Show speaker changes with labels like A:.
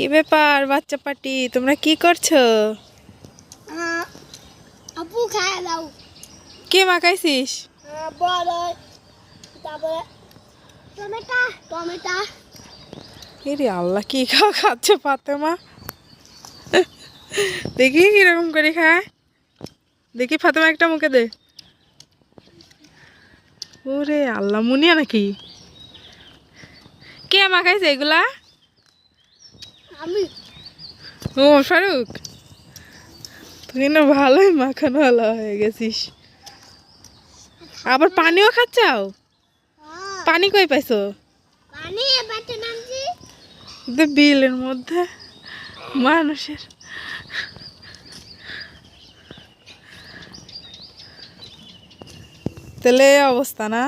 A: কি ব্যাপার বাচ্চা পাটি, তোমরা কি করছো?
B: আপু খায় দাও।
A: কে মাখাইছিস?
B: বড় তারপরে টমেটো টমেটো।
A: এরে আল্লাহ, কি খাচ্ছ ফাতেমা? দেখি কিরকম করে খায়, দেখি ফাতেমা একটা মুখে দে। ওরে আল্লাহ, মুনিয়া নাকি? কে মাখাইছে এগুলা?
B: আমি।
A: ও ফারুক, তুই না ভালোই মাখানো ভালো হয়ে গেছিস। আবার পানিও খাচ্ছাও? পানি কই পাইছো?
B: পানি বাটে নামছি।
A: বিলের মধ্যে মানুষের তাহলে এই অবস্থা না।